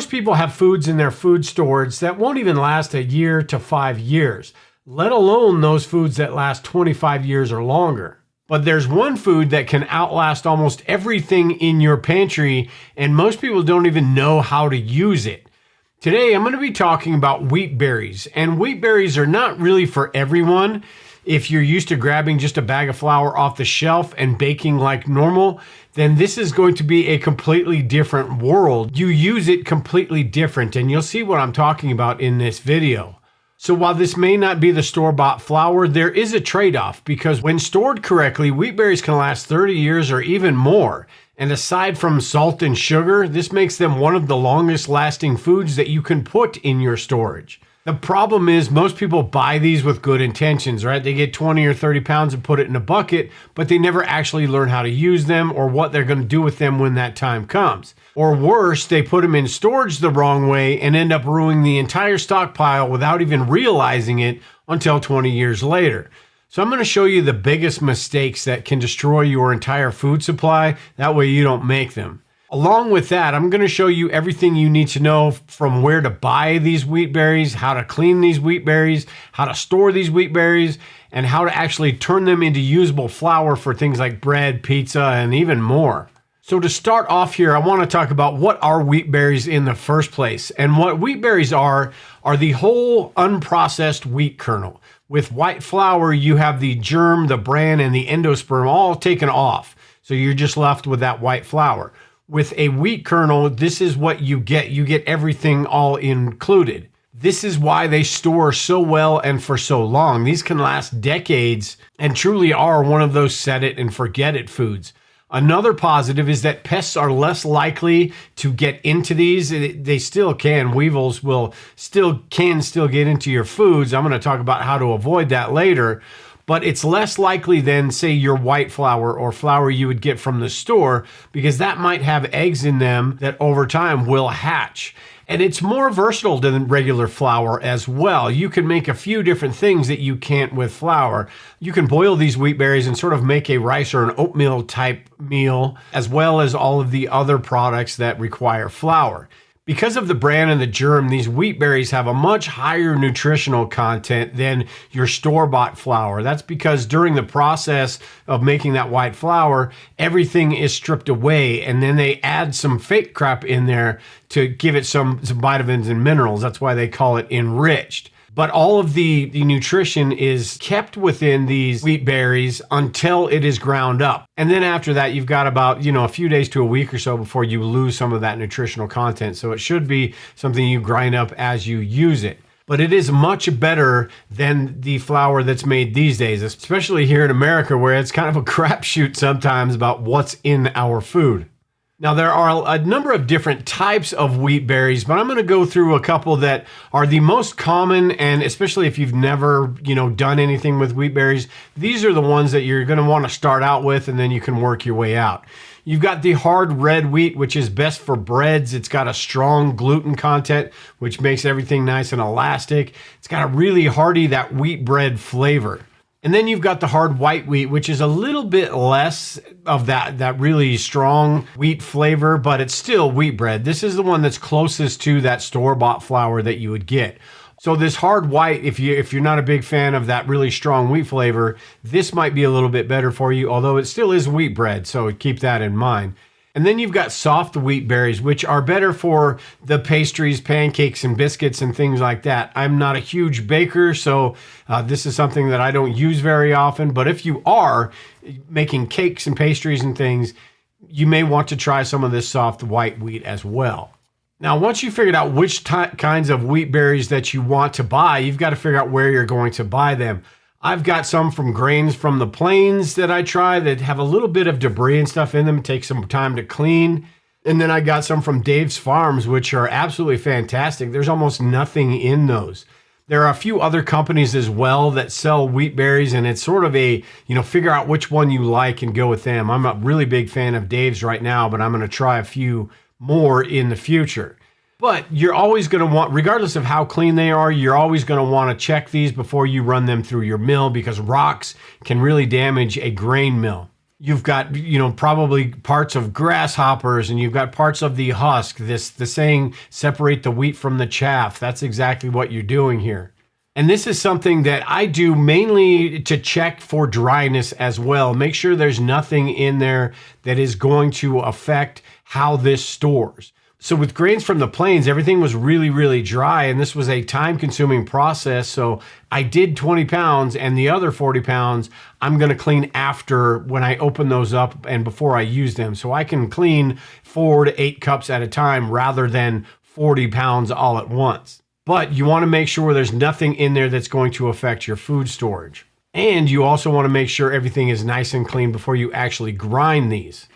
most people have foods in their food storage that won't even last a year to 5 years, let alone those foods that last 25 years or longer. But there's one food that can outlast almost everything in your pantry, and most people don't even know how to use it. Today, I'm going to be talking about wheat berries, and wheat berries are not really for everyone. If you're used to grabbing just a bag of flour off the shelf and baking like normal, then this is going to be a completely different world. You use it completely different, and you'll see what I'm talking about in this video. So while this may not be the store-bought flour, there is a trade-off, because when stored correctly, wheat berries can last 30 years or even more. And aside from salt and sugar, this makes them one of the longest lasting foods that you can put in your storage. The problem is most people buy these with good intentions, right? They get 20 or 30 pounds and put it in a bucket, but they never actually learn how to use them or what they're going to do with them when that time comes. Or worse, they put them in storage the wrong way and end up ruining the entire stockpile without even realizing it until 20 years later. So I'm going to show you the biggest mistakes that can destroy your entire food supply. That way you don't make them. Along with that, I'm going to show you everything you need to know from where to buy these wheat berries, how to clean these wheat berries, how to store these wheat berries, and how to actually turn them into usable flour for things like bread, pizza, and even more. So to start off here, I want to talk about what are wheat berries in the first place. And what wheat berries are the whole unprocessed wheat kernel. With white flour, you have the germ, the bran, and the endosperm all taken off. So you're just left with that white flour. With a wheat kernel, this is what you get. You get everything all included. This is why they store so well and for so long. These can last decades and truly are one of those set it and forget it foods. Another positive is that pests are less likely to get into these. They still can. Weevils can still get into your foods. I'm going to talk about how to avoid that later. But it's less likely than, say, your white flour or flour you would get from the store, because that might have eggs in them that over time will hatch. And it's more versatile than regular flour as well. You can make a few different things that you can't with flour. You can boil these wheat berries and sort of make a rice or an oatmeal type meal, as well as all of the other products that require flour. Because of the bran and the germ, these wheat berries have a much higher nutritional content than your store-bought flour. That's because during the process of making that white flour, everything is stripped away, and then they add some fake crap in there to give it some vitamins and minerals. That's why they call it enriched. But all of the nutrition is kept within these wheat berries until it is ground up. And then after that, you've got about, a few days to a week or so before you lose some of that nutritional content. So it should be something you grind up as you use it. But it is much better than the flour that's made these days, especially here in America, where it's kind of a crapshoot sometimes about what's in our food. Now, there are a number of different types of wheat berries, but I'm going to go through a couple that are the most common, and especially if you've never, done anything with wheat berries, these are the ones that you're going to want to start out with, and then you can work your way out. You've got the hard red wheat, which is best for breads. It's got a strong gluten content, which makes everything nice and elastic. It's got a really hearty, that wheat bread flavor. And then you've got the hard white wheat, which is a little bit less of that really strong wheat flavor, but it's still wheat bread. This is the one that's closest to that store-bought flour that you would get. So this hard white, if you're not a big fan of that really strong wheat flavor, this might be a little bit better for you, although it still is wheat bread, so keep that in mind. And then you've got soft wheat berries, which are better for the pastries, pancakes, and biscuits and things like that. I'm not a huge baker, so this is something that I don't use very often. But if you are making cakes and pastries and things, you may want to try some of this soft white wheat as well. Now, once you figured out which kinds of wheat berries that you want to buy, you've got to figure out where you're going to buy them. I've got some from Grains from the Plains that I try that have a little bit of debris and stuff in them. It takes some time to clean. And then I got some from Dave's Farms, which are absolutely fantastic. There's almost nothing in those. There are a few other companies as well that sell wheat berries, and it's sort of a, figure out which one you like and go with them. I'm a really big fan of Dave's right now, but I'm going to try a few more in the future. But you're always going to want, regardless of how clean they are, you're always going to want to check these before you run them through your mill, because rocks can really damage a grain mill. You've got, probably parts of grasshoppers, and you've got parts of the husk. The saying, separate the wheat from the chaff. That's exactly what you're doing here. And this is something that I do mainly to check for dryness as well. Make sure there's nothing in there that is going to affect how this stores. So with grains from the plains, everything was really, really dry, and this was a time-consuming process. So I did 20 pounds, and the other 40 pounds I'm going to clean after when I open those up and before I use them. So I can clean 4 to 8 cups at a time rather than 40 pounds all at once. But you want to make sure there's nothing in there that's going to affect your food storage. And you also want to make sure everything is nice and clean before you actually grind these.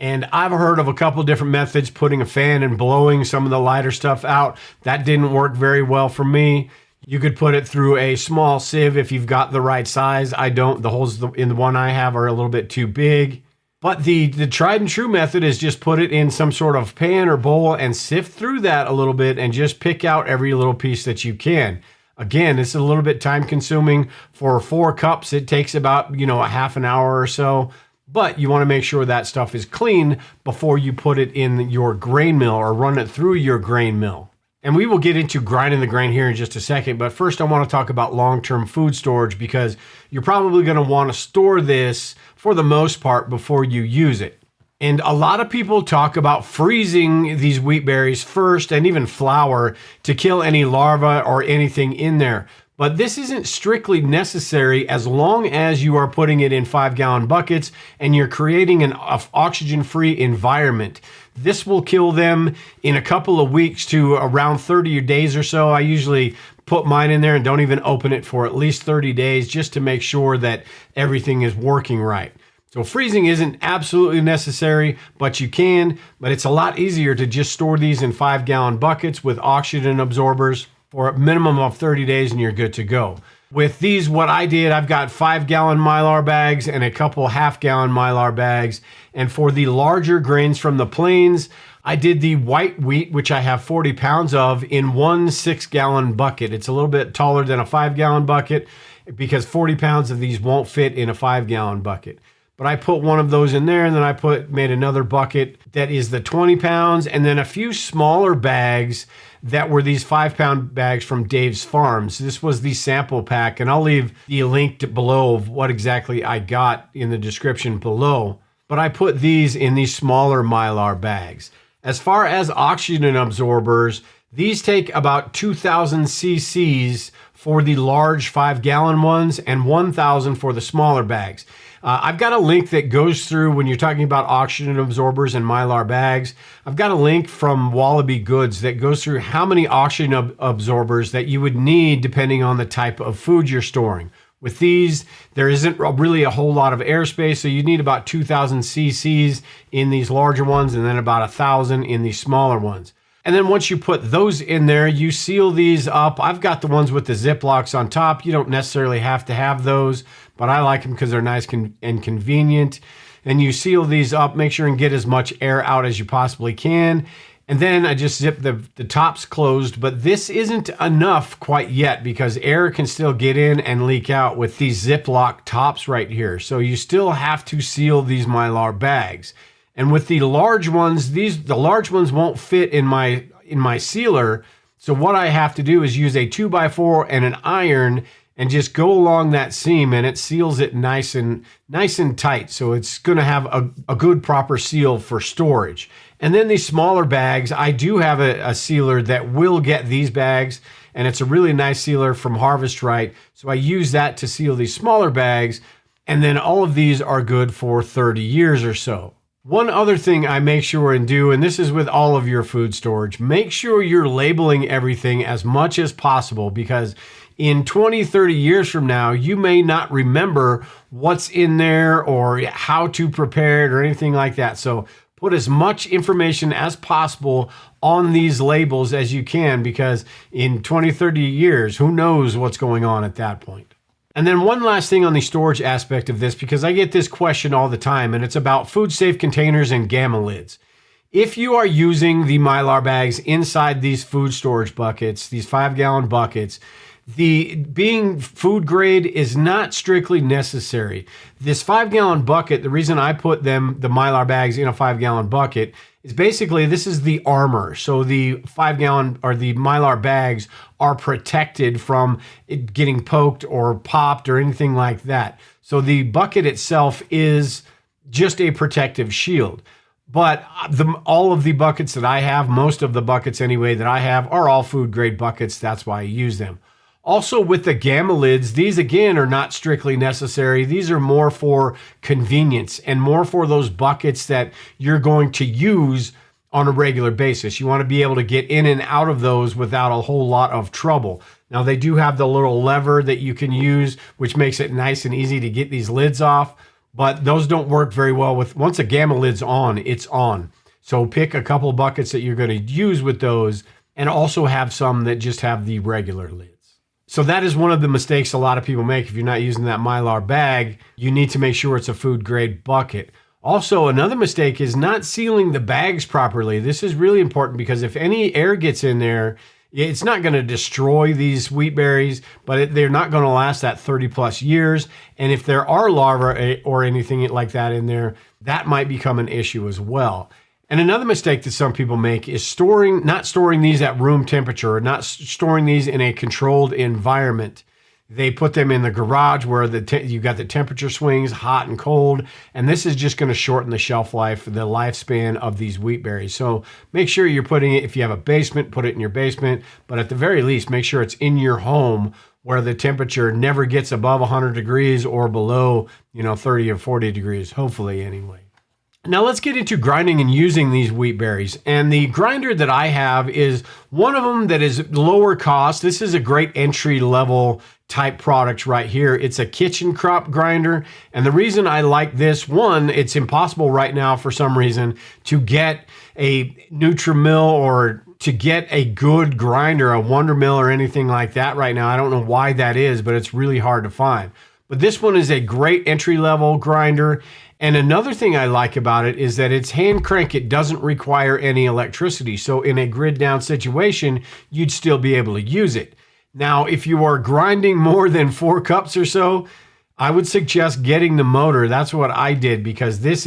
And I've heard of a couple different methods, putting a fan and blowing some of the lighter stuff out. That didn't work very well for me. You could put it through a small sieve if you've got the right size. I don't. The holes in the one I have are a little bit too big. But the tried and true method is just put it in some sort of pan or bowl and sift through that a little bit and just pick out every little piece that you can. Again, it's a little bit time consuming. For 4 cups, it takes about, a half an hour or so. But you want to make sure that stuff is clean before you put it in your grain mill or run it through your grain mill. And we will get into grinding the grain here in just a second. But first, I want to talk about long-term food storage, because you're probably going to want to store this for the most part before you use it. And a lot of people talk about freezing these wheat berries first, and even flour, to kill any larvae or anything in there. But this isn't strictly necessary as long as you are putting it in 5-gallon buckets and you're creating an oxygen-free environment. This will kill them in a couple of weeks to around 30 days or so. I usually put mine in there and don't even open it for at least 30 days just to make sure that everything is working right. So freezing isn't absolutely necessary, but you can. But it's a lot easier to just store these in 5-gallon buckets with oxygen absorbers for a minimum of 30 days, and you're good to go. With these, what I did, I've got 5-gallon mylar bags and a couple half-gallon mylar bags. And for the larger grains from the plains, I did the white wheat, which I have 40 pounds of, in one 6-gallon bucket. It's a little bit taller than a 5-gallon bucket because 40 pounds of these won't fit in a 5-gallon bucket. But I put one of those in there, and then I made another bucket that is the 20 pounds, and then a few smaller bags that were these 5-pound bags from Dave's Farms. This was the sample pack, and I'll leave the link below of what exactly I got in the description below. But I put these in these smaller mylar bags. As far as oxygen absorbers, these take about 2,000 cc's for the large 5-gallon ones and 1,000 for the smaller bags. I've got a link that goes through when you're talking about oxygen absorbers and mylar bags. I've got a link from Wallaby Goods that goes through how many oxygen absorbers that you would need depending on the type of food you're storing. With these, there isn't really a whole lot of airspace, so you need about 2,000 cc's in these larger ones and then about 1,000 in these smaller ones. And then once you put those in there, you seal these up. I've got the ones with the Ziplocs on top. You don't necessarily have to have those, but I like them because they're nice and convenient. And you seal these up, make sure and get as much air out as you possibly can. And then I just zip the tops closed, but this isn't enough quite yet because air can still get in and leak out with these Ziploc tops right here. So you still have to seal these mylar bags. And with the large ones, the large ones won't fit in my sealer. So what I have to do is use a 2x4 and an iron and just go along that seam, and it seals it nice and tight. So it's going to have a good proper seal for storage. And then these smaller bags, I do have a sealer that will get these bags, and it's a really nice sealer from Harvest Right. So I use that to seal these smaller bags, and then all of these are good for 30 years or so. One other thing I make sure and do, and this is with all of your food storage, make sure you're labeling everything as much as possible, because in 20, 30 years from now, you may not remember what's in there or how to prepare it or anything like that. So put as much information as possible on these labels as you can, because in 20, 30 years, who knows what's going on at that point. And then one last thing on the storage aspect of this, because I get this question all the time, and it's about food safe containers and gamma lids. If you are using the mylar bags inside these food storage buckets, these 5-gallon buckets, The being food grade is not strictly necessary. This 5-gallon bucket, the reason I put the mylar bags in a 5-gallon bucket is basically this is the armor. So the 5-gallon or the mylar bags are protected from it getting poked or popped or anything like that. So the bucket itself is just a protective shield. But all of the buckets that I have, most of the buckets anyway that I have, are all food grade buckets. That's why I use them. Also with the gamma lids, these again are not strictly necessary. These are more for convenience and more for those buckets that you're going to use on a regular basis. You want to be able to get in and out of those without a whole lot of trouble. Now they do have the little lever that you can use, which makes it nice and easy to get these lids off, but those don't work very well with, once a gamma lid's on, it's on. So pick a couple of buckets that you're going to use with those, and also have some that just have the regular lids. So that is one of the mistakes a lot of people make. If you're not using that mylar bag, you need to make sure it's a food grade bucket. Also, another mistake is not sealing the bags properly. This is really important because if any air gets in there, it's not going to destroy these wheat berries, but they're not going to last that 30 plus years. And if there are larvae or anything like that in there, that might become an issue as well. And another mistake that some people make is not storing these at room temperature, or not storing these in a controlled environment. They put them in the garage where you got the temperature swings, hot and cold, and this is just going to shorten the shelf life, the lifespan of these wheat berries. So make sure you're putting it, if you have a basement, put it in your basement, but at the very least, make sure it's in your home where the temperature never gets above 100 degrees or below, 30 or 40 degrees, hopefully anyway. Now let's get into grinding and using these wheat berries. And the grinder that I have is one of them that is lower cost. This is a great entry level type product right here. It's a kitchen crop grinder. And the reason I like this, one, it's impossible right now for some reason to get a Nutri-Mill or to get a good grinder, a Wonder Mill or anything like that right now. I don't know why that is, but it's really hard to find. But this one is a great entry level grinder. And another thing I like about it is that it's hand crank. It doesn't require any electricity. So in a grid down situation, you'd still be able to use it. Now, if you are grinding more than 4 cups or so, I would suggest getting the motor. That's what I did, because this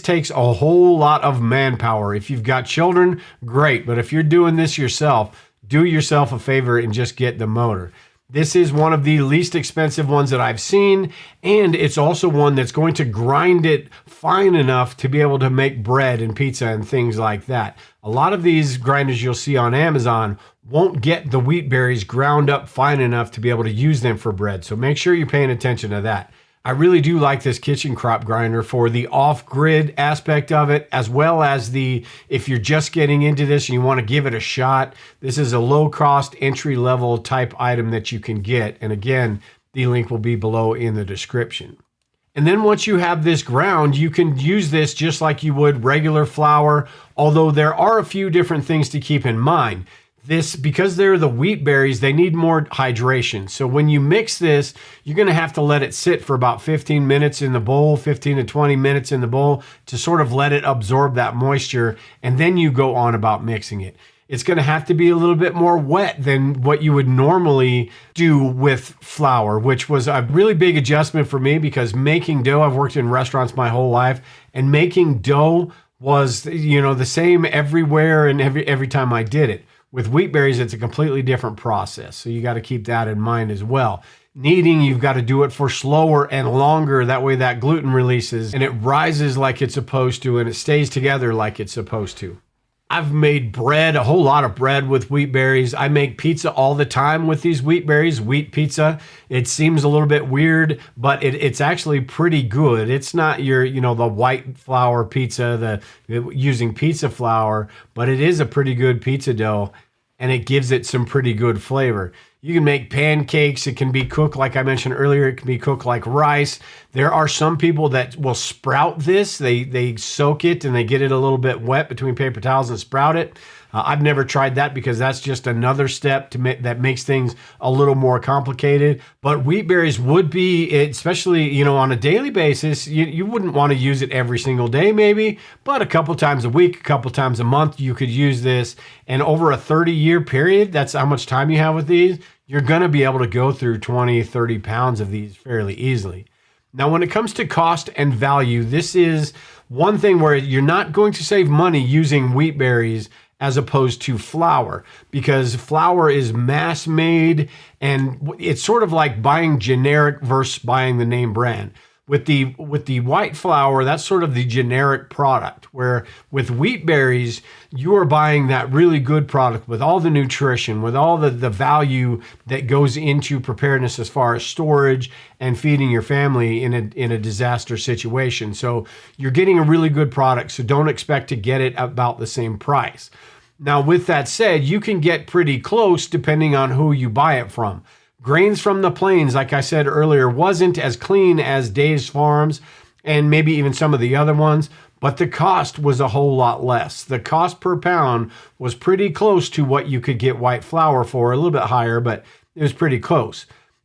takes a whole lot of manpower. If you've got children, great. But if you're doing this yourself, do yourself a favor and just get the motor. This is one of the least expensive ones that I've seen, and it's also one that's going to grind it fine enough to be able to make bread and pizza and things like that. A lot of these grinders you'll see on Amazon won't get the wheat berries ground up fine enough to be able to use them for bread, so make sure you're paying attention to that. I really do like this kitchen crop grinder for the off-grid aspect of it, as well as if you're just getting into this and you want to give it a shot, this is a low-cost, entry-level type item that you can get. And again, the link will be below in the description. And then once you have this ground, you can use this just like you would regular flour, although there are a few different things to keep in mind. Because they're the wheat berries, they need more hydration. So when you mix this, you're going to have to let it sit for about 15 minutes in the bowl, 15 to 20 minutes in the bowl to sort of let it absorb that moisture. And then you go on about mixing it. It's going to have to be a little bit more wet than what you would normally do with flour, which was a really big adjustment for me because making dough, I've worked in restaurants my whole life, and making dough was, the same everywhere and every time I did it. With wheat berries, it's a completely different process. So you got to keep that in mind as well. Kneading, you've got to do it for slower and longer. That way that gluten releases and it rises like it's supposed to and it stays together like it's supposed to. I've made bread, a whole lot of bread with wheat berries. I make pizza all the time with these wheat berries, wheat pizza. It seems a little bit weird, but it's actually pretty good. It's not your, the white flour pizza, using pizza flour, but it is a pretty good pizza dough and it gives it some pretty good flavor. You can make pancakes. It can be cooked, like I mentioned earlier, it can be cooked like rice. There are some people that will sprout this. They soak it and they get it a little bit wet between paper towels and sprout it. I've never tried that because that's just another step that makes things a little more complicated. But wheat berries would be, especially, on a daily basis, you wouldn't want to use it every single day maybe, but a couple times a week, a couple times a month, you could use this. And over a 30-year period, that's how much time you have with these, you're going to be able to go through 20, 30 pounds of these fairly easily. Now, when it comes to cost and value, this is one thing where you're not going to save money using wheat berries as opposed to flour, because flour is mass made and it's sort of like buying generic versus buying the name brand. With the white flour, that's sort of the generic product, where with wheat berries, you are buying that really good product with all the nutrition, with all the value that goes into preparedness as far as storage and feeding your family in a disaster situation. So you're getting a really good product, so don't expect to get it about the same price. Now, with that said, you can get pretty close depending on who you buy it from. Grains from the plains, like I said earlier, wasn't as clean as Dave's Farms and maybe even some of the other ones, but the cost was a whole lot less. The cost per pound was pretty close to what you could get white flour for, a little bit higher, but it was pretty close.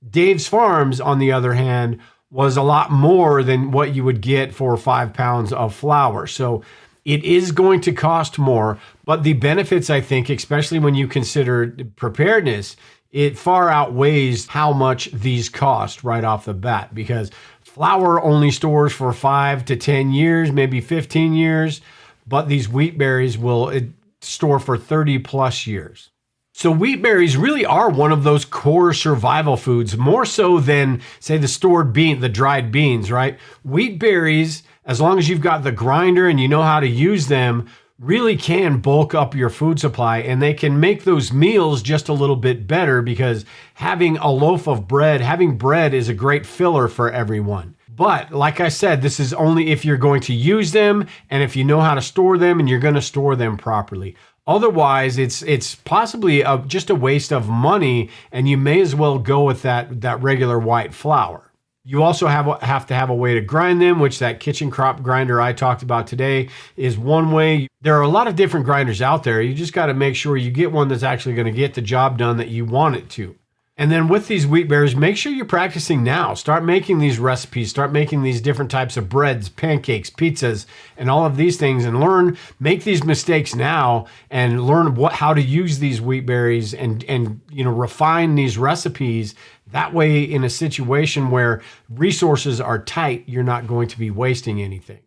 Dave's Farms, on the other hand, was a lot more than what you would get for 5 pounds of flour. So it is going to cost more, but the benefits, I think, especially when you consider preparedness, it far outweighs how much these cost right off the bat, because flour only stores for 5 to 10 years, maybe 15 years, but these wheat berries will store for 30 plus years. So wheat berries really are one of those core survival foods, more so than, say, the dried beans, right? Wheat berries, as long as you've got the grinder and you know how to use them, really can bulk up your food supply, and they can make those meals just a little bit better, because having a loaf of bread, having bread is a great filler for everyone. But like I said, this is only if you're going to use them and if you know how to store them and you're going to store them properly. Otherwise, it's possibly just a waste of money, and you may as well go with that regular white flour. You also have to have a way to grind them, which that kitchen crop grinder I talked about today is one way. There are a lot of different grinders out there. You just got to make sure you get one that's actually going to get the job done that you want it to. And then with these wheat berries, make sure you're practicing now. Start making these recipes, start making these different types of breads, pancakes, pizzas, and all of these things, and make these mistakes now and learn how to use these wheat berries and refine these recipes. That way, in a situation where resources are tight, you're not going to be wasting anything.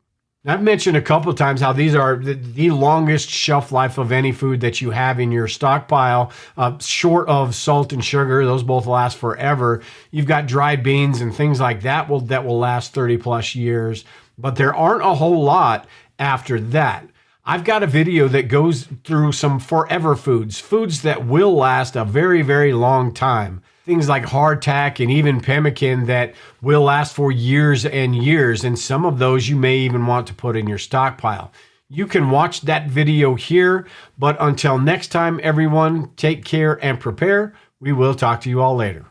I've mentioned a couple of times how these are the longest shelf life of any food that you have in your stockpile, short of salt and sugar. Those both last forever. You've got dried beans and things like that will last 30 plus years, but there aren't a whole lot after that. I've got a video that goes through some forever foods that will last a very, very long time. Things like hardtack and even pemmican that will last for years and years. And some of those you may even want to put in your stockpile. You can watch that video here. But until next time, everyone, take care and prepare. We will talk to you all later.